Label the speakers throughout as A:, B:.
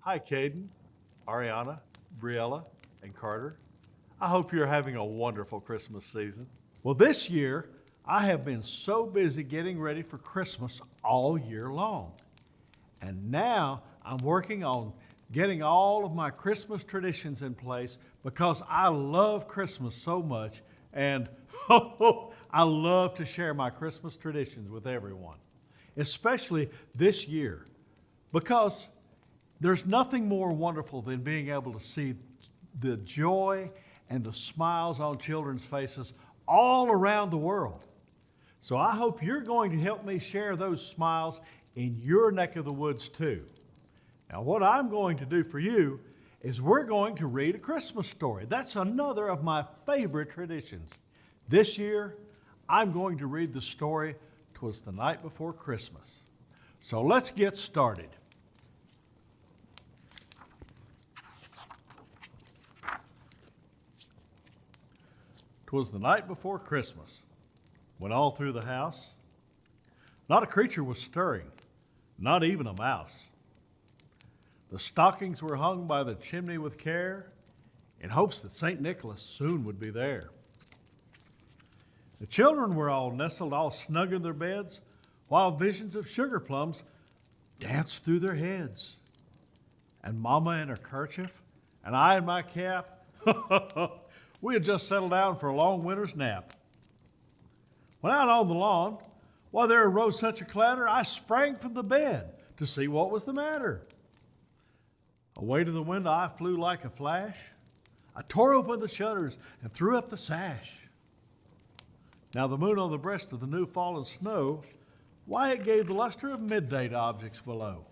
A: Hi, Caden, Ariana, Briella, and Carter. I hope you're having a wonderful Christmas season. Well, this year, I have been so busy getting ready for Christmas all year long. And now I'm working on getting all of my Christmas traditions in place because I love Christmas so much and I love to share my Christmas traditions with everyone, especially this year, because there's nothing more wonderful than being able to see the joy and the smiles on children's faces all around the world. So I hope you're going to help me share those smiles in your neck of the woods too. Now, what I'm going to do for you is we're going to read a Christmas story. That's another of my favorite traditions. This year, I'm going to read the story "'Twas the Night Before Christmas." So let's get started. "'Twas the night before Christmas, when all through the house, not a creature was stirring, not even a mouse. The stockings were hung by the chimney with care, in hopes that St. Nicholas soon would be there. The children were all nestled all snug in their beds, while visions of sugar plums danced through their heads. And Mama in her kerchief, and I in my cap, we had just settled down for a long winter's nap. When out on the lawn, while there arose such a clatter, I sprang from the bed to see what was the matter. Away to the window I flew like a flash. I tore open the shutters and threw up the sash. Now the moon on the breast of the new fallen snow, why, it gave the luster of midday to objects below.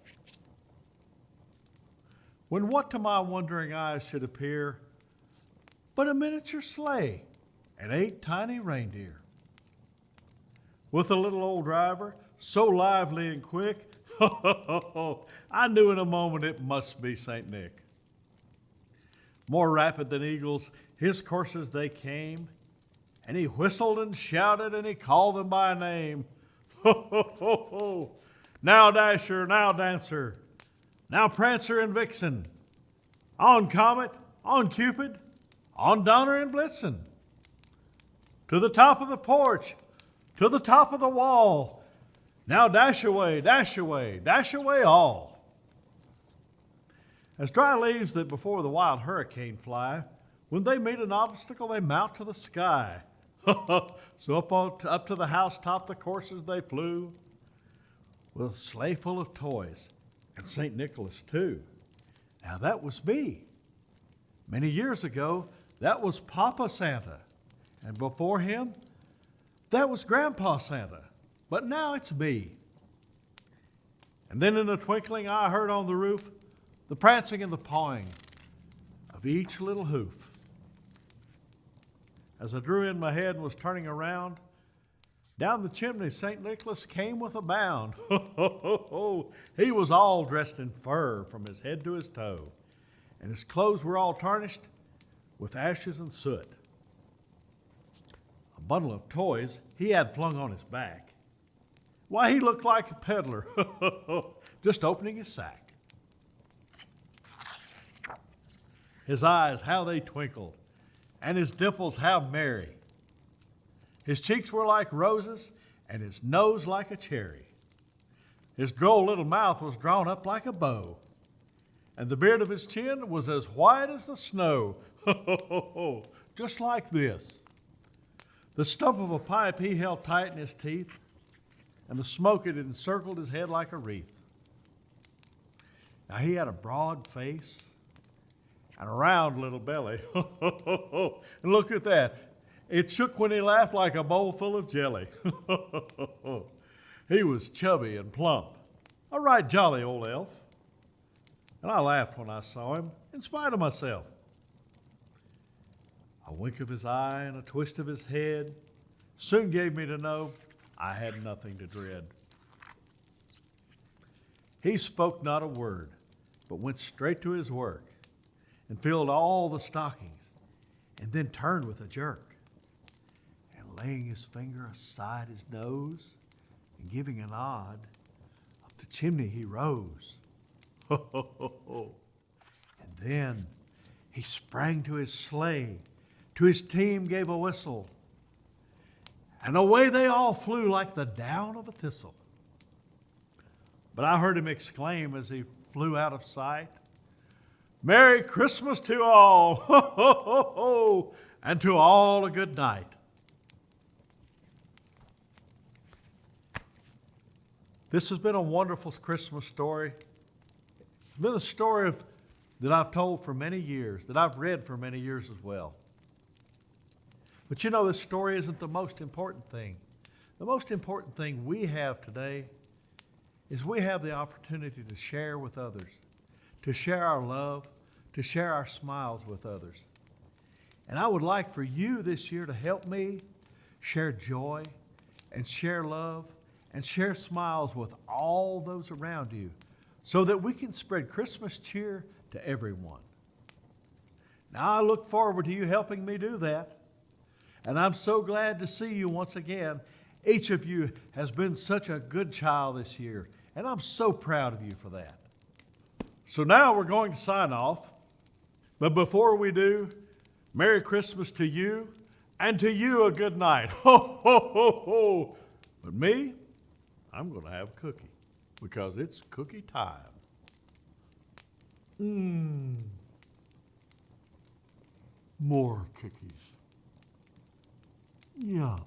A: When what to my wondering eyes should appear but a miniature sleigh and 8 tiny reindeer, with a little old driver, so lively and quick, I knew in a moment it must be St. Nick. More rapid than eagles, his coursers they came, and he whistled and shouted and he called them by name. Now Dasher, now Dancer, now Prancer and Vixen, on Comet, on Cupid, on Donner and Blitzen, to the top of the porch, to the top of the wall. Now dash away, dash away, dash away all. As dry leaves that before the wild hurricane fly, when they meet an obstacle, they mount to the sky. So up to the housetop the coursers they flew, with a sleigh full of toys, and St. Nicholas too. Now that was me. Many years ago, that was Papa Santa, and before him, that was Grandpa Santa, but now it's me. And then in a twinkling I heard on the roof the prancing and the pawing of each little hoof. As I drew in my head and was turning around, down the chimney St. Nicholas came with a bound. He was all dressed in fur from his head to his toe, and his clothes were all tarnished with ashes and soot. A bundle of toys he had flung on his back. Why, he looked like a peddler, just opening his sack. His eyes, how they twinkled, and his dimples, how merry. His cheeks were like roses, and his nose like a cherry. His droll little mouth was drawn up like a bow, and the beard of his chin was as white as the snow. Just like this. The stump of a pipe he held tight in his teeth, and the smoke had encircled his head like a wreath. Now he had a broad face and a round little belly. And look at that. It shook when he laughed like a bowl full of jelly. He was chubby and plump, a right jolly old elf. And I laughed when I saw him, in spite of myself. A wink of his eye and a twist of his head soon gave me to know I had nothing to dread. He spoke not a word, but went straight to his work and filled all the stockings, and then turned with a jerk, and laying his finger aside his nose and giving a nod, up the chimney he rose. Then he sprang to his sleigh, to his team gave a whistle, and away they all flew like the down of a thistle. But I heard him exclaim as he flew out of sight, "Merry Christmas to all, ho, ho, ho, ho, and to all a good night." This has been a wonderful Christmas story. It's been a story that I've told for many years, that I've read for many years as well. But you know, this story isn't the most important thing. The most important thing we have today is we have the opportunity to share with others, to share our love, to share our smiles with others. And I would like for you this year to help me share joy and share love and share smiles with all those around you so that we can spread Christmas cheer to everyone. Now, I look forward to you helping me do that. And I'm so glad to see you once again. Each of you has been such a good child this year, and I'm so proud of you for that. So now we're going to sign off. But before we do, Merry Christmas to you, and to you a good night. Ho, ho, ho, ho. But me, I'm going to have a cookie because it's cookie time. More cookies. Yum.